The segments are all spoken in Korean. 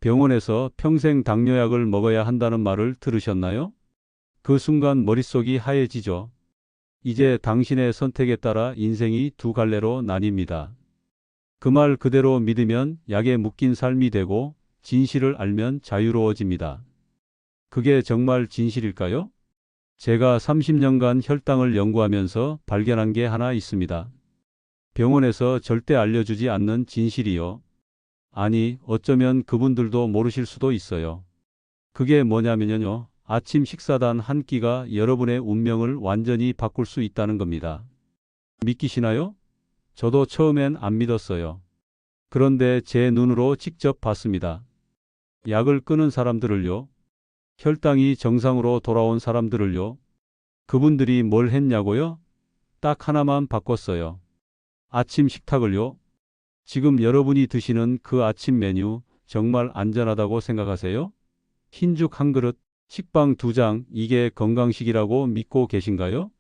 병원에서 평생 당뇨약을 먹어야 한다는 말을 들으셨나요? 그 순간 머릿속이 하얘지죠. 이제 당신의 선택에 따라 인생이 두 갈래로 나뉩니다. 그 말 그대로 믿으면 약에 묶인 삶이 되고 진실을 알면 자유로워집니다. 그게 정말 진실일까요? 제가 30년간 혈당을 연구하면서 발견한 게 하나 있습니다. 병원에서 절대 알려주지 않는 진실이요. 아니, 어쩌면 그분들도 모르실 수도 있어요. 그게 뭐냐면요. 아침 식사단 한 끼가 여러분의 운명을 완전히 바꿀 수 있다는 겁니다. 믿기시나요? 저도 처음엔 안 믿었어요. 그런데 제 눈으로 직접 봤습니다. 약을 끊은 사람들을요. 혈당이 정상으로 돌아온 사람들을요. 그분들이 뭘 했냐고요? 딱 하나만 바꿨어요. 아침 식탁을요. 지금 여러분이 드시는 그 아침 메뉴 정말 안전하다고 생각하세요? 흰죽 한 그릇, 식빵 두 장, 이게 건강식이라고 믿고 계신가요?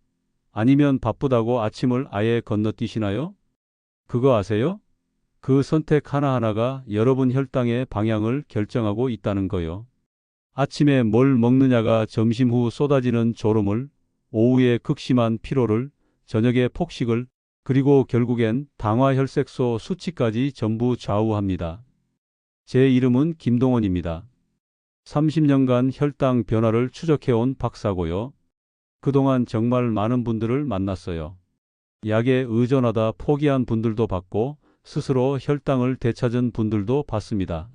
아니면 바쁘다고 아침을 아예 건너뛰시나요? 그거 아세요? 그 선택 하나하나가 여러분 혈당의 방향을 결정하고 있다는 거요. 아침에 뭘 먹느냐가 점심 후 쏟아지는 졸음을, 오후에 극심한 피로를, 저녁에 폭식을, 그리고 결국엔 당화혈색소 수치까지 전부 좌우합니다. 제 이름은 김동원입니다. 30년간 혈당 변화를 추적해온 박사고요. 그동안 정말 많은 분들을 만났어요. 약에 의존하다 포기한 분들도 봤고 스스로 혈당을 되찾은 분들도 봤습니다.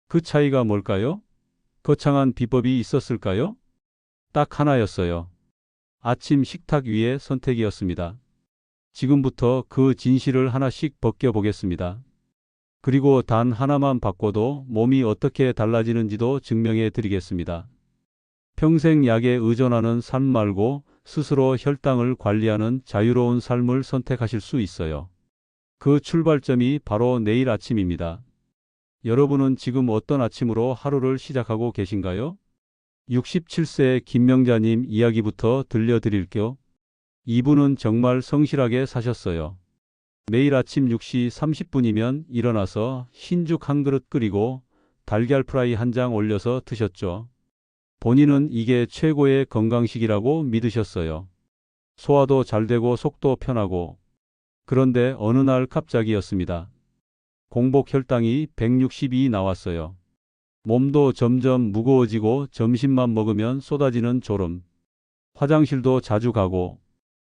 그 차이가 뭘까요? 거창한 비법이 있었을까요? 딱 하나였어요. 아침 식탁 위의 선택이었습니다. 지금부터 그 진실을 하나씩 벗겨보겠습니다. 그리고 단 하나만 바꿔도 몸이 어떻게 달라지는지도 증명해 드리겠습니다. 평생 약에 의존하는 삶 말고 스스로 혈당을 관리하는 자유로운 삶을 선택하실 수 있어요. 그 출발점이 바로 내일 아침입니다. 여러분은 지금 어떤 아침으로 하루를 시작하고 계신가요? 67세 김명자님 이야기부터 들려드릴게요. 이분은 정말 성실하게 사셨어요. 매일 아침 6시 30분이면 일어나서 흰죽 한 그릇 끓이고 달걀 프라이 한 장 올려서 드셨죠. 본인은 이게 최고의 건강식이라고 믿으셨어요. 소화도 잘 되고 속도 편하고. 그런데 어느 날 갑자기였습니다. 공복 혈당이 162 나왔어요. 몸도 점점 무거워지고 점심만 먹으면 쏟아지는 졸음. 화장실도 자주 가고.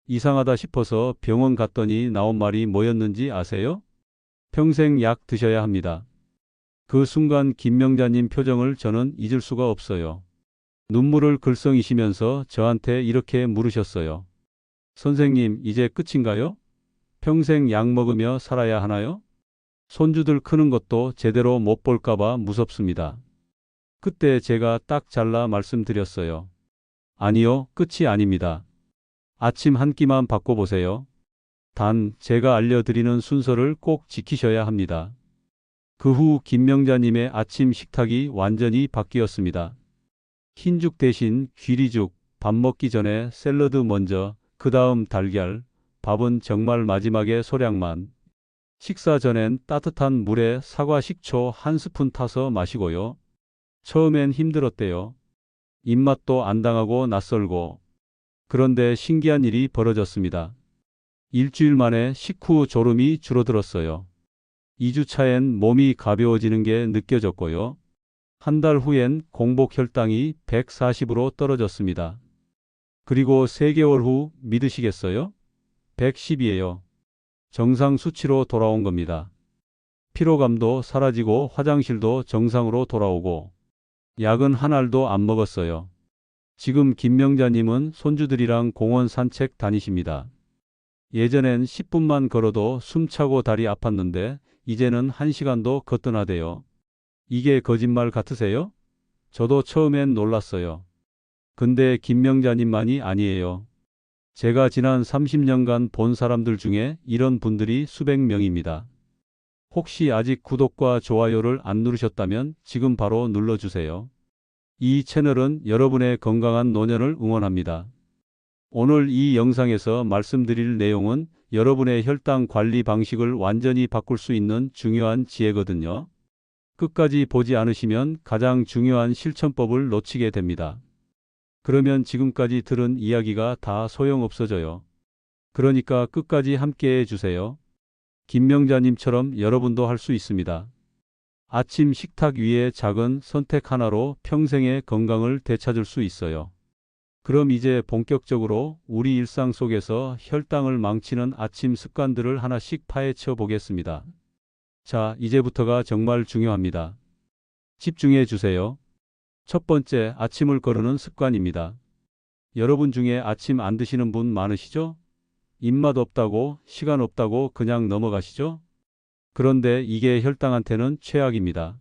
이상하다 싶어서 병원 갔더니 나온 말이 뭐였는지 아세요? 평생 약 드셔야 합니다. 그 순간 김명자님 표정을 저는 잊을 수가 없어요. 눈물을 글썽이시면서 저한테 이렇게 물으셨어요. 선생님, 이제 끝인가요? 평생 약 먹으며 살아야 하나요? 손주들 크는 것도 제대로 못 볼까봐 무섭습니다. 그때 제가 딱 잘라 말씀드렸어요. 아니요, 끝이 아닙니다. 아침 한 끼만 바꿔보세요. 단, 제가 알려드리는 순서를 꼭 지키셔야 합니다. 그 후 김명자님의 아침 식탁이 완전히 바뀌었습니다. 흰죽 대신 귀리죽, 밥 먹기 전에 샐러드 먼저, 그 다음 달걀, 밥은 정말 마지막에 소량만. 식사 전엔 따뜻한 물에 사과 식초 한 스푼 타서 마시고요. 처음엔 힘들었대요. 입맛도 안 당하고 낯설고. 그런데 신기한 일이 벌어졌습니다. 일주일 만에 식후 졸음이 줄어들었어요. 2주 차엔 몸이 가벼워지는 게 느껴졌고요. 한 달 후엔 공복 혈당이 140으로 떨어졌습니다. 그리고 3개월 후 믿으시겠어요? 110이에요. 정상 수치로 돌아온 겁니다. 피로감도 사라지고 화장실도 정상으로 돌아오고 약은 한 알도 안 먹었어요. 지금 김명자님은 손주들이랑 공원 산책 다니십니다. 예전엔 10분만 걸어도 숨차고 다리 아팠는데 이제는 1시간도 거뜬하대요. 이게 거짓말 같으세요? 저도 처음엔 놀랐어요. 근데 김명자님만이 아니에요. 제가 지난 30년간 본 사람들 중에 이런 분들이 수백 명입니다. 혹시 아직 구독과 좋아요를 안 누르셨다면 지금 바로 눌러주세요. 이 채널은 여러분의 건강한 노년을 응원합니다. 오늘 이 영상에서 말씀드릴 내용은 여러분의 혈당 관리 방식을 완전히 바꿀 수 있는 중요한 지혜거든요. 끝까지 보지 않으시면 가장 중요한 실천법을 놓치게 됩니다. 그러면 지금까지 들은 이야기가 다 소용없어져요. 그러니까 끝까지 함께 해주세요. 김명자님처럼 여러분도 할 수 있습니다. 아침 식탁 위에 작은 선택 하나로 평생의 건강을 되찾을 수 있어요. 그럼 이제 본격적으로 우리 일상 속에서 혈당을 망치는 아침 습관들을 하나씩 파헤쳐 보겠습니다. 자, 이제부터가 정말 중요합니다. 집중해 주세요. 첫 번째, 아침을 거르는 습관입니다. 여러분 중에 아침 안 드시는 분 많으시죠? 입맛 없다고, 시간 없다고 그냥 넘어가시죠? 그런데 이게 혈당한테는 최악입니다.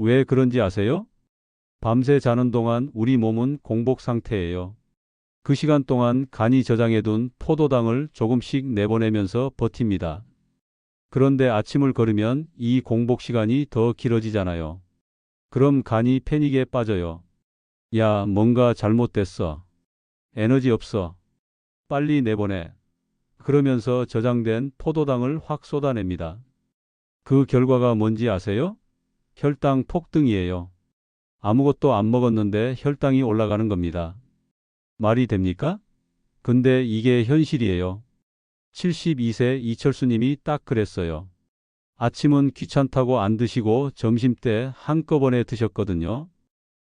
왜 그런지 아세요? 밤새 자는 동안 우리 몸은 공복 상태예요. 그 시간 동안 간이 저장해둔 포도당을 조금씩 내보내면서 버팁니다. 그런데 아침을 거르면 이 공복 시간이 더 길어지잖아요. 그럼 간이 패닉에 빠져요. 야, 뭔가 잘못됐어. 에너지 없어. 빨리 내보내. 그러면서 저장된 포도당을 확 쏟아냅니다. 그 결과가 뭔지 아세요? 혈당 폭등이에요. 아무것도 안 먹었는데 혈당이 올라가는 겁니다. 말이 됩니까? 근데 이게 현실이에요. 72세 이철수님이 딱 그랬어요. 아침은 귀찮다고 안 드시고 점심때 한꺼번에 드셨거든요.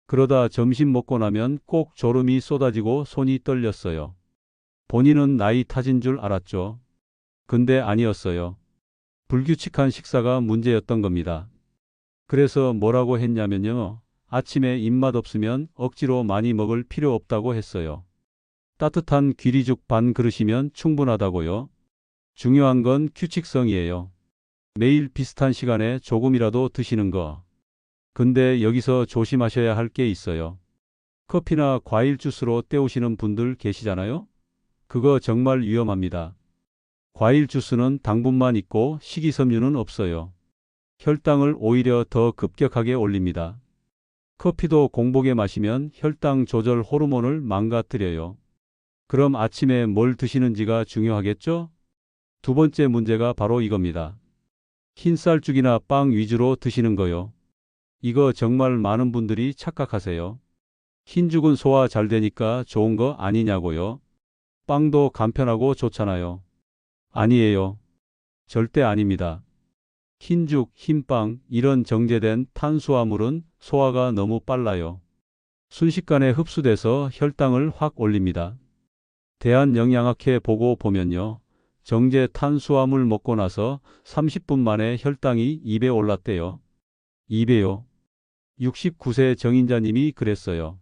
그러다 점심 먹고 나면 꼭 졸음이 쏟아지고 손이 떨렸어요. 본인은 나이 탓인 줄 알았죠. 근데 아니었어요. 불규칙한 식사가 문제였던 겁니다. 그래서 뭐라고 했냐면요. 아침에 입맛 없으면 억지로 많이 먹을 필요 없다고 했어요. 따뜻한 귀리죽 반 그릇이면 충분하다고요. 중요한 건 규칙성이에요. 매일 비슷한 시간에 조금이라도 드시는 거. 근데 여기서 조심하셔야 할 게 있어요. 커피나 과일 주스로 때우시는 분들 계시잖아요? 그거 정말 위험합니다. 과일 주스는 당분만 있고 식이섬유는 없어요. 혈당을 오히려 더 급격하게 올립니다. 커피도 공복에 마시면 혈당 조절 호르몬을 망가뜨려요. 그럼 아침에 뭘 드시는지가 중요하겠죠? 두 번째 문제가 바로 이겁니다. 흰쌀죽이나 빵 위주로 드시는 거요. 이거 정말 많은 분들이 착각하세요. 흰죽은 소화 잘 되니까 좋은 거 아니냐고요. 빵도 간편하고 좋잖아요. 아니에요. 절대 아닙니다. 흰죽, 흰빵, 이런 정제된 탄수화물은 소화가 너무 빨라요. 순식간에 흡수돼서 혈당을 확 올립니다. 대한영양학회 보고 보면요. 정제 탄수화물 먹고 나서 30분 만에 혈당이 2배 올랐대요. 2배요. 69세 정인자님이 그랬어요.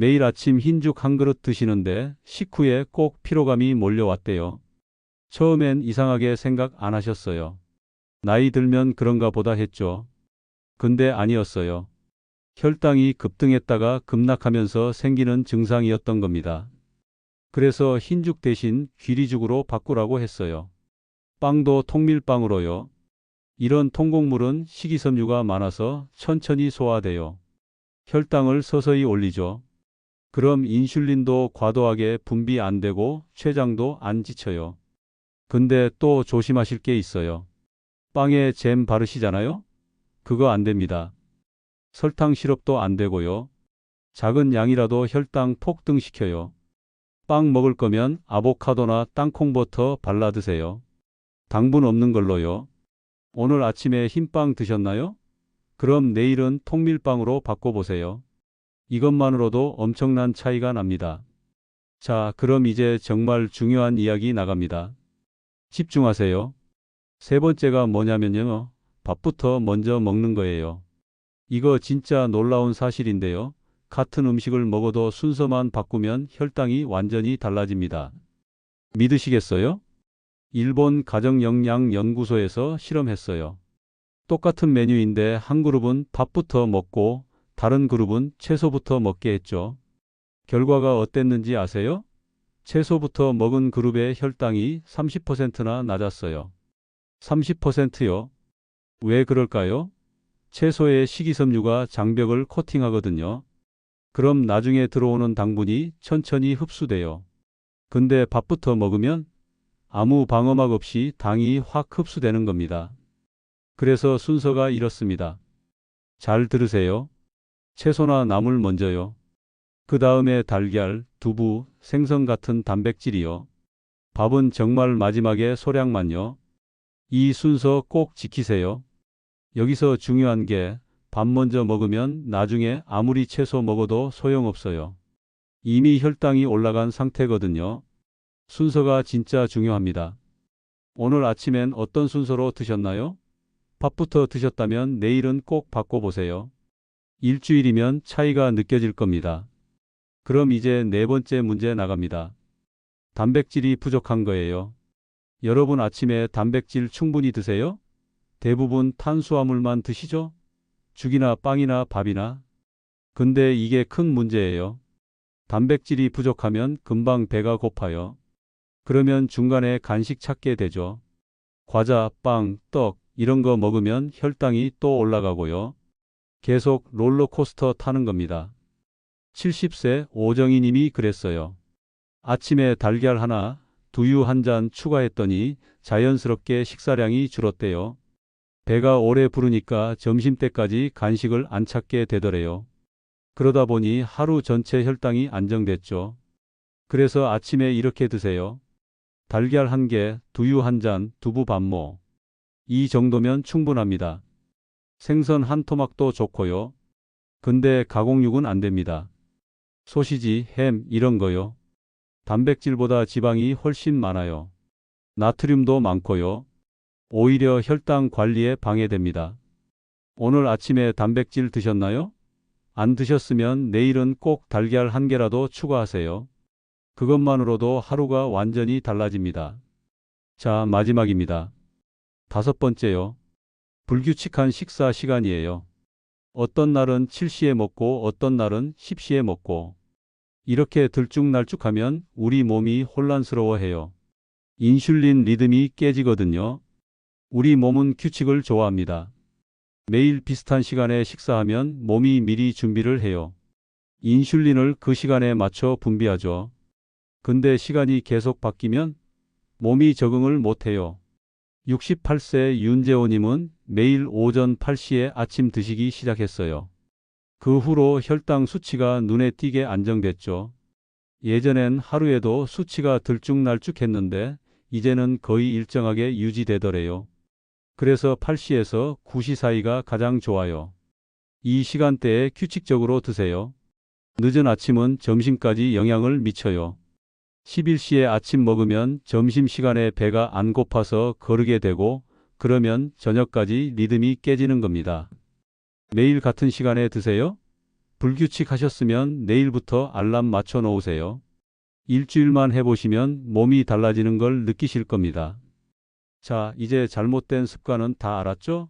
매일 아침 흰죽 한 그릇 드시는데 식후에 꼭 피로감이 몰려왔대요. 처음엔 이상하게 생각 안 하셨어요. 나이 들면 그런가 보다 했죠. 근데 아니었어요. 혈당이 급등했다가 급락하면서 생기는 증상이었던 겁니다. 그래서 흰죽 대신 귀리죽으로 바꾸라고 했어요. 빵도 통밀빵으로요. 이런 통곡물은 식이섬유가 많아서 천천히 소화돼요. 혈당을 서서히 올리죠. 그럼 인슐린도 과도하게 분비 안 되고 췌장도 안 지쳐요. 근데 또 조심하실 게 있어요. 빵에 잼 바르시잖아요? 그거 안 됩니다. 설탕 시럽도 안 되고요. 작은 양이라도 혈당 폭등시켜요. 빵 먹을 거면 아보카도나 땅콩버터 발라 드세요. 당분 없는 걸로요. 오늘 아침에 흰빵 드셨나요? 그럼 내일은 통밀빵으로 바꿔보세요. 이것만으로도 엄청난 차이가 납니다. 자, 그럼 이제 정말 중요한 이야기 나갑니다. 집중하세요. 세 번째가 뭐냐면요. 밥부터 먼저 먹는 거예요. 이거 진짜 놀라운 사실인데요. 같은 음식을 먹어도 순서만 바꾸면 혈당이 완전히 달라집니다. 믿으시겠어요? 일본 가정영양연구소에서 실험했어요. 똑같은 메뉴인데 한 그룹은 밥부터 먹고 다른 그룹은 채소부터 먹게 했죠. 결과가 어땠는지 아세요? 채소부터 먹은 그룹의 혈당이 30%나 낮았어요. 30%요? 왜 그럴까요? 채소의 식이섬유가 장벽을 코팅하거든요. 그럼 나중에 들어오는 당분이 천천히 흡수돼요. 근데 밥부터 먹으면 아무 방어막 없이 당이 확 흡수되는 겁니다. 그래서 순서가 이렇습니다. 잘 들으세요. 채소나 나물 먼저요. 그 다음에 달걀, 두부, 생선 같은 단백질이요. 밥은 정말 마지막에 소량만요. 이 순서 꼭 지키세요. 여기서 중요한 게 밥 먼저 먹으면 나중에 아무리 채소 먹어도 소용없어요. 이미 혈당이 올라간 상태거든요. 순서가 진짜 중요합니다. 오늘 아침엔 어떤 순서로 드셨나요? 밥부터 드셨다면 내일은 꼭 바꿔보세요. 일주일이면 차이가 느껴질 겁니다. 그럼 이제 네 번째 문제 나갑니다. 단백질이 부족한 거예요. 여러분 아침에 단백질 충분히 드세요? 대부분 탄수화물만 드시죠? 죽이나 빵이나 밥이나? 근데 이게 큰 문제예요. 단백질이 부족하면 금방 배가 고파요. 그러면 중간에 간식 찾게 되죠. 과자, 빵, 떡 이런 거 먹으면 혈당이 또 올라가고요. 계속 롤러코스터 타는 겁니다. 70세 오정희 님이 그랬어요. 아침에 달걀 하나, 두유 한 잔 추가했더니 자연스럽게 식사량이 줄었대요. 배가 오래 부르니까 점심때까지 간식을 안 찾게 되더래요. 그러다 보니 하루 전체 혈당이 안정됐죠. 그래서 아침에 이렇게 드세요. 달걀 한 개, 두유 한 잔, 두부 반모. 이 정도면 충분합니다. 생선 한 토막도 좋고요. 근데 가공육은 안 됩니다. 소시지, 햄 이런 거요. 단백질보다 지방이 훨씬 많아요. 나트륨도 많고요. 오히려 혈당 관리에 방해됩니다. 오늘 아침에 단백질 드셨나요? 안 드셨으면 내일은 꼭 달걀 한 개라도 추가하세요. 그것만으로도 하루가 완전히 달라집니다. 자, 마지막입니다. 다섯 번째요. 불규칙한 식사 시간이에요. 어떤 날은 7시에 먹고 어떤 날은 10시에 먹고 이렇게 들쭉날쭉하면 우리 몸이 혼란스러워해요. 인슐린 리듬이 깨지거든요. 우리 몸은 규칙을 좋아합니다. 매일 비슷한 시간에 식사하면 몸이 미리 준비를 해요. 인슐린을 그 시간에 맞춰 분비하죠. 근데 시간이 계속 바뀌면 몸이 적응을 못해요. 68세 윤재호님은 매일 오전 8시에 아침 드시기 시작했어요. 그 후로 혈당 수치가 눈에 띄게 안정됐죠. 예전엔 하루에도 수치가 들쭉날쭉했는데 이제는 거의 일정하게 유지되더래요. 그래서 8시에서 9시 사이가 가장 좋아요. 이 시간대에 규칙적으로 드세요. 늦은 아침은 점심까지 영향을 미쳐요. 11시에 아침 먹으면 점심시간에 배가 안 고파서 거르게 되고 그러면 저녁까지 리듬이 깨지는 겁니다. 매일 같은 시간에 드세요? 불규칙하셨으면 내일부터 알람 맞춰 놓으세요. 일주일만 해보시면 몸이 달라지는 걸 느끼실 겁니다. 자, 이제 잘못된 습관은 다 알았죠?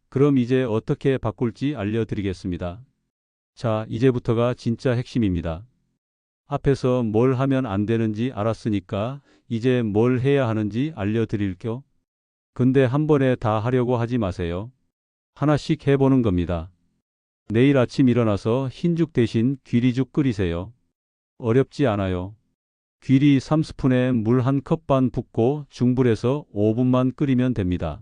그럼 이제 어떻게 바꿀지 알려드리겠습니다. 자, 이제부터가 진짜 핵심입니다. 앞에서 뭘 하면 안 되는지 알았으니까 이제 뭘 해야 하는지 알려드릴게요. 근데 한 번에 다 하려고 하지 마세요. 하나씩 해보는 겁니다. 내일 아침 일어나서 흰죽 대신 귀리죽 끓이세요. 어렵지 않아요. 귀리 3스푼에 물 한 컵 반 붓고 중불에서 5분만 끓이면 됩니다.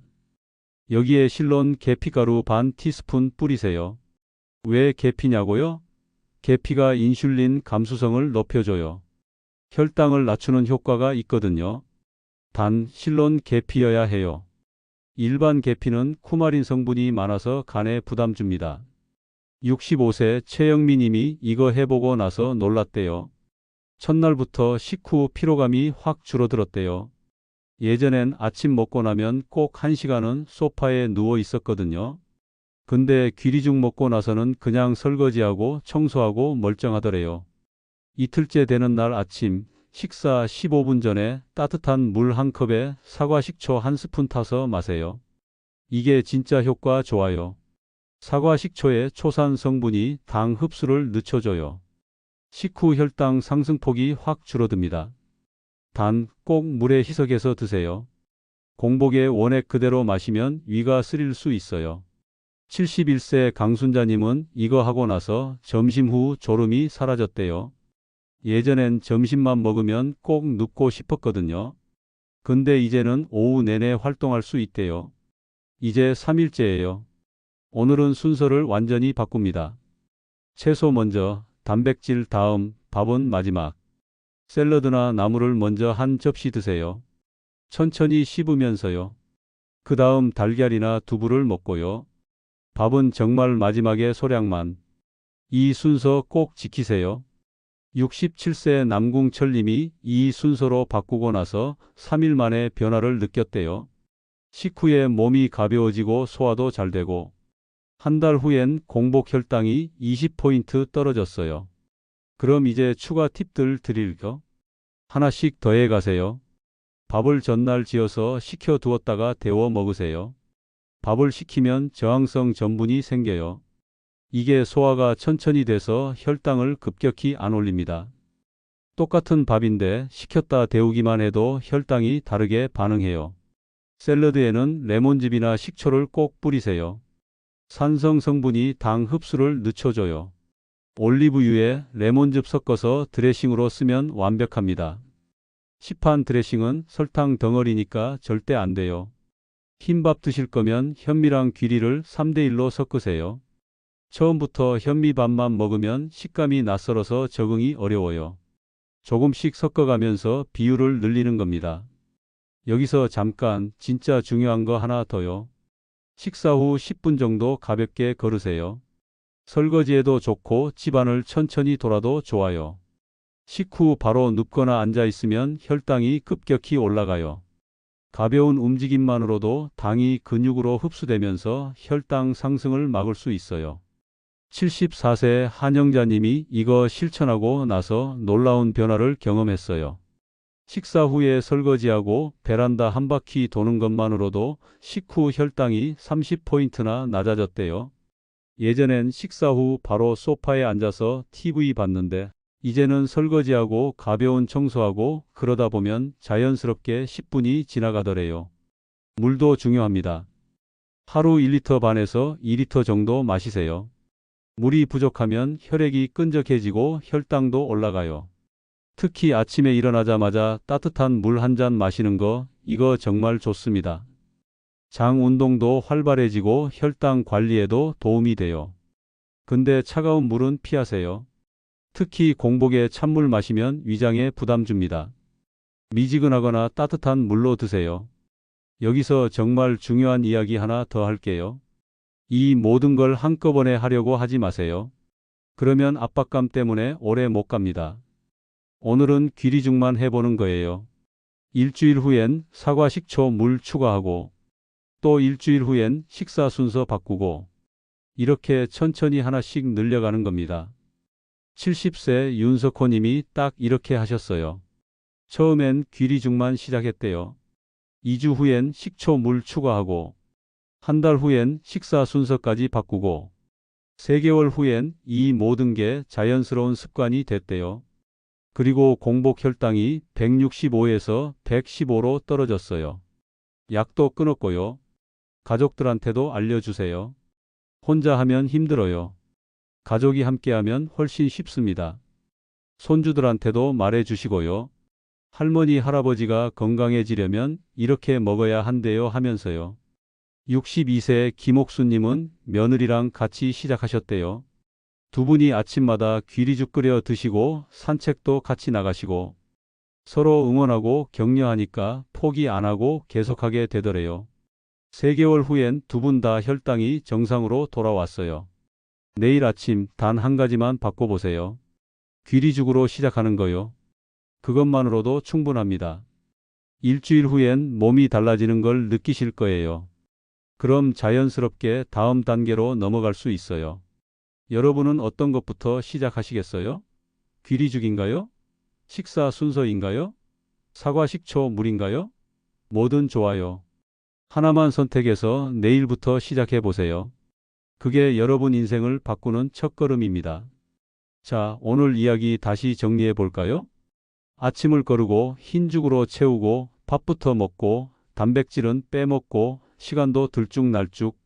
여기에 실론 계피가루 반 티스푼 뿌리세요. 왜 계피냐고요? 계피가 인슐린 감수성을 높여줘요. 혈당을 낮추는 효과가 있거든요. 단 실론 계피여야 해요. 일반 계피는 쿠마린 성분이 많아서 간에 부담 줍니다. 65세 최영미 님이 이거 해보고 나서 놀랐대요. 첫날부터 식후 피로감이 확 줄어들었대요. 예전엔 아침 먹고 나면 꼭 1시간은 소파에 누워 있었거든요. 근데 귀리죽 먹고 나서는 그냥 설거지하고 청소하고 멀쩡하더래요. 이틀째 되는 날 아침 식사 15분 전에 따뜻한 물 한 컵에 사과 식초 한 스푼 타서 마세요. 이게 진짜 효과 좋아요. 사과 식초의 초산 성분이 당 흡수를 늦춰줘요. 식후 혈당 상승폭이 확 줄어듭니다. 단 꼭 물에 희석해서 드세요. 공복에 원액 그대로 마시면 위가 쓰릴 수 있어요. 71세 강순자님은 이거 하고 나서 점심 후 졸음이 사라졌대요. 예전엔 점심만 먹으면 꼭 눕고 싶었거든요. 근데 이제는 오후 내내 활동할 수 있대요. 이제 3일째예요. 오늘은 순서를 완전히 바꿉니다. 채소 먼저, 단백질 다음, 밥은 마지막. 샐러드나 나물을 먼저 한 접시 드세요. 천천히 씹으면서요. 그 다음 달걀이나 두부를 먹고요. 밥은 정말 마지막에 소량만. 이 순서 꼭 지키세요. 67세 남궁철님이 이 순서로 바꾸고 나서 3일 만에 변화를 느꼈대요. 식후에 몸이 가벼워지고 소화도 잘 되고 한 달 후엔 공복 혈당이 20포인트 떨어졌어요. 그럼 이제 추가 팁들 드릴게요. 하나씩 더해 가세요. 밥을 전날 지어서 식혀 두었다가 데워 먹으세요. 밥을 식히면 저항성 전분이 생겨요. 이게 소화가 천천히 돼서 혈당을 급격히 안 올립니다. 똑같은 밥인데 식혔다 데우기만 해도 혈당이 다르게 반응해요. 샐러드에는 레몬즙이나 식초를 꼭 뿌리세요. 산성 성분이 당 흡수를 늦춰줘요. 올리브유에 레몬즙 섞어서 드레싱으로 쓰면 완벽합니다. 시판 드레싱은 설탕 덩어리니까 절대 안 돼요. 흰밥 드실 거면 현미랑 귀리를 3대1로 섞으세요. 처음부터 현미밥만 먹으면 식감이 낯설어서 적응이 어려워요. 조금씩 섞어가면서 비율을 늘리는 겁니다. 여기서 잠깐 진짜 중요한 거 하나 더요. 식사 후 10분 정도 가볍게 걸으세요. 설거지해도 좋고 집안을 천천히 돌아도 좋아요. 식후 바로 눕거나 앉아 있으면 혈당이 급격히 올라가요. 가벼운 움직임만으로도 당이 근육으로 흡수되면서 혈당 상승을 막을 수 있어요. 74세 한영자님이 이거 실천하고 나서 놀라운 변화를 경험했어요. 식사 후에 설거지하고 베란다 한 바퀴 도는 것만으로도 식후 혈당이 30포인트나 낮아졌대요. 예전엔 식사 후 바로 소파에 앉아서 TV 봤는데 이제는 설거지하고 가벼운 청소하고 그러다 보면 자연스럽게 10분이 지나가더래요. 물도 중요합니다. 하루 1리터 반에서 2리터 정도 마시세요. 물이 부족하면 혈액이 끈적해지고 혈당도 올라가요. 특히 아침에 일어나자마자 따뜻한 물 한 잔 마시는 거 이거 정말 좋습니다. 장 운동도 활발해지고 혈당 관리에도 도움이 돼요. 근데 차가운 물은 피하세요. 특히 공복에 찬물 마시면 위장에 부담 줍니다. 미지근하거나 따뜻한 물로 드세요. 여기서 정말 중요한 이야기 하나 더 할게요. 이 모든 걸 한꺼번에 하려고 하지 마세요. 그러면 압박감 때문에 오래 못 갑니다. 오늘은 귀리죽만 해보는 거예요. 일주일 후엔 사과 식초 물 추가하고 또 일주일 후엔 식사 순서 바꾸고 이렇게 천천히 하나씩 늘려가는 겁니다. 70세 윤석호 님이 딱 이렇게 하셨어요. 처음엔 귀리죽만 시작했대요. 2주 후엔 식초 물 추가하고 한 달 후엔 식사 순서까지 바꾸고 3개월 후엔 이 모든 게 자연스러운 습관이 됐대요. 그리고 공복 혈당이 165에서 115로 떨어졌어요. 약도 끊었고요. 가족들한테도 알려주세요. 혼자 하면 힘들어요. 가족이 함께하면 훨씬 쉽습니다. 손주들한테도 말해주시고요. 할머니, 할아버지가 건강해지려면 이렇게 먹어야 한대요 하면서요. 62세 김옥수님은 며느리랑 같이 시작하셨대요. 두 분이 아침마다 귀리죽 끓여 드시고 산책도 같이 나가시고 서로 응원하고 격려하니까 포기 안 하고 계속하게 되더래요. 3개월 후엔 두 분 다 혈당이 정상으로 돌아왔어요. 내일 아침 단 한 가지만 바꿔보세요. 귀리죽으로 시작하는 거요. 그것만으로도 충분합니다. 일주일 후엔 몸이 달라지는 걸 느끼실 거예요. 그럼 자연스럽게 다음 단계로 넘어갈 수 있어요. 여러분은 어떤 것부터 시작하시겠어요? 귀리죽인가요? 식사 순서인가요? 사과 식초 물인가요? 뭐든 좋아요. 하나만 선택해서 내일부터 시작해 보세요. 그게 여러분 인생을 바꾸는 첫걸음입니다. 자, 오늘 이야기 다시 정리해 볼까요? 아침을 거르고 흰죽으로 채우고 밥부터 먹고 단백질은 빼먹고 시간도 들쭉날쭉.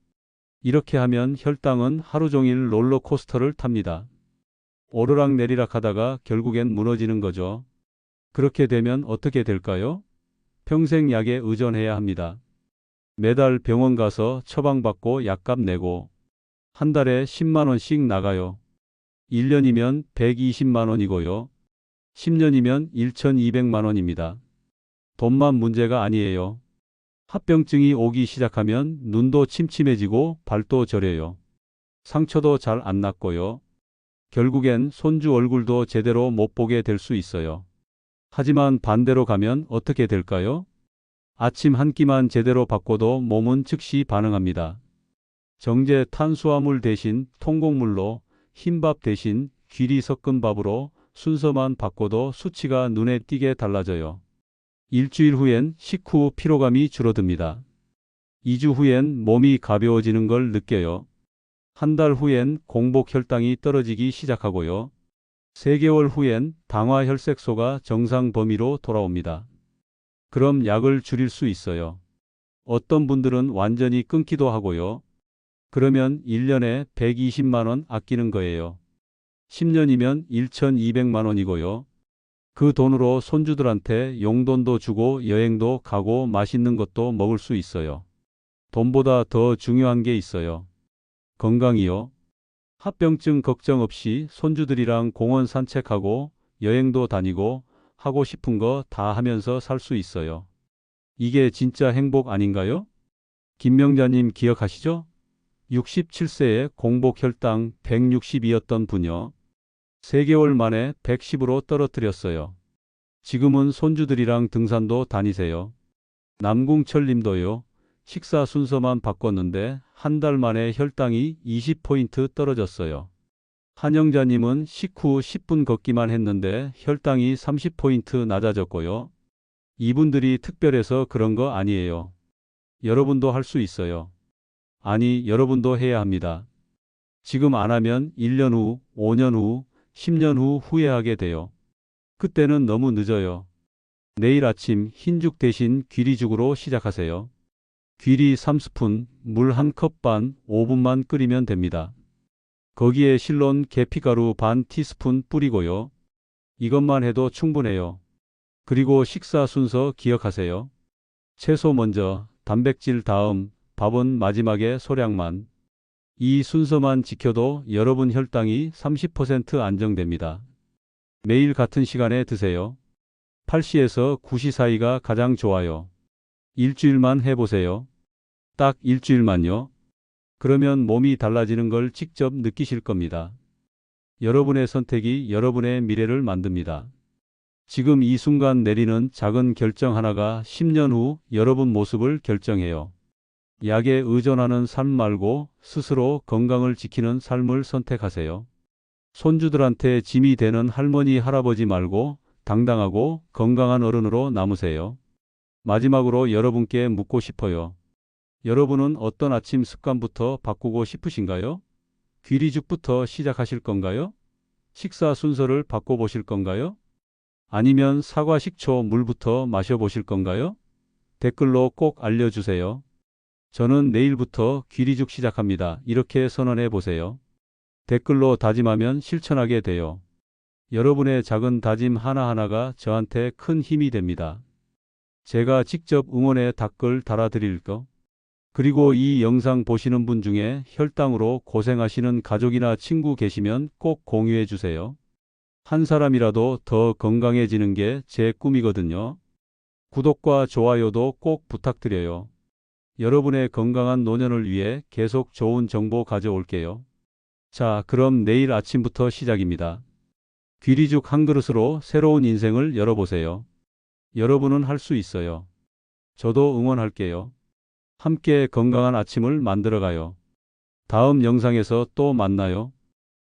이렇게 하면 혈당은 하루 종일 롤러코스터를 탑니다. 오르락내리락 하다가 결국엔 무너지는 거죠. 그렇게 되면 어떻게 될까요? 평생 약에 의존해야 합니다. 매달 병원 가서 처방받고 약값 내고 한 달에 10만 원씩 나가요. 1년이면 120만 원이고요. 10년이면 1,200만 원입니다. 돈만 문제가 아니에요. 합병증이 오기 시작하면 눈도 침침해지고 발도 저려요. 상처도 잘 안 낫고요. 결국엔 손주 얼굴도 제대로 못 보게 될 수 있어요. 하지만 반대로 가면 어떻게 될까요? 아침 한 끼만 제대로 바꿔도 몸은 즉시 반응합니다. 정제 탄수화물 대신 통곡물로, 흰밥 대신 귀리 섞은 밥으로 순서만 바꿔도 수치가 눈에 띄게 달라져요. 일주일 후엔 식후 피로감이 줄어듭니다. 2주 후엔 몸이 가벼워지는 걸 느껴요. 한 달 후엔 공복 혈당이 떨어지기 시작하고요. 3개월 후엔 당화 혈색소가 정상 범위로 돌아옵니다. 그럼 약을 줄일 수 있어요. 어떤 분들은 완전히 끊기도 하고요. 그러면 1년에 120만 원 아끼는 거예요. 10년이면 1,200만 원이고요. 그 돈으로 손주들한테 용돈도 주고 여행도 가고 맛있는 것도 먹을 수 있어요. 돈보다 더 중요한 게 있어요. 건강이요. 합병증 걱정 없이 손주들이랑 공원 산책하고 여행도 다니고 하고 싶은 거 다 하면서 살 수 있어요. 이게 진짜 행복 아닌가요? 김명자님 기억하시죠? 67세에 공복 혈당 160이었던 분요. 3개월 만에 110으로 떨어뜨렸어요. 지금은 손주들이랑 등산도 다니세요. 남궁철 님도요. 식사 순서만 바꿨는데 한 달 만에 혈당이 20포인트 떨어졌어요. 한영자님은 식후 10분 걷기만 했는데 혈당이 30포인트 낮아졌고요. 이분들이 특별해서 그런 거 아니에요. 여러분도 할 수 있어요. 아니, 여러분도 해야 합니다. 지금 안 하면 1년 후, 5년 후, 10년 후 후회하게 돼요. 그때는 너무 늦어요. 내일 아침 흰죽 대신 귀리죽으로 시작하세요. 귀리 3스푼, 물 1컵 반, 5분만 끓이면 됩니다. 거기에 실론 계피가루 반 티스푼 뿌리고요. 이것만 해도 충분해요. 그리고 식사 순서 기억하세요. 채소 먼저, 단백질 다음, 밥은 마지막에 소량만. 이 순서만 지켜도 여러분 혈당이 30% 안정됩니다. 매일 같은 시간에 드세요. 8시에서 9시 사이가 가장 좋아요. 일주일만 해보세요. 딱 일주일만요. 그러면 몸이 달라지는 걸 직접 느끼실 겁니다. 여러분의 선택이 여러분의 미래를 만듭니다. 지금 이 순간 내리는 작은 결정 하나가 10년 후 여러분 모습을 결정해요. 약에 의존하는 삶 말고 스스로 건강을 지키는 삶을 선택하세요. 손주들한테 짐이 되는 할머니, 할아버지 말고 당당하고 건강한 어른으로 남으세요. 마지막으로 여러분께 묻고 싶어요. 여러분은 어떤 아침 습관부터 바꾸고 싶으신가요? 귀리죽부터 시작하실 건가요? 식사 순서를 바꿔보실 건가요? 아니면 사과 식초 물부터 마셔보실 건가요? 댓글로 꼭 알려주세요. 저는 내일부터 귀리죽 시작합니다. 이렇게 선언해 보세요. 댓글로 다짐하면 실천하게 돼요. 여러분의 작은 다짐 하나하나가 저한테 큰 힘이 됩니다. 제가 직접 응원의 댓글 달아드릴 거. 그리고 이 영상 보시는 분 중에 혈당으로 고생하시는 가족이나 친구 계시면 꼭 공유해 주세요. 한 사람이라도 더 건강해지는 게 제 꿈이거든요. 구독과 좋아요도 꼭 부탁드려요. 여러분의 건강한 노년을 위해 계속 좋은 정보 가져올게요. 자, 그럼 내일 아침부터 시작입니다. 귀리죽 한 그릇으로 새로운 인생을 열어보세요. 여러분은 할 수 있어요. 저도 응원할게요. 함께 건강한 아침을 만들어가요. 다음 영상에서 또 만나요.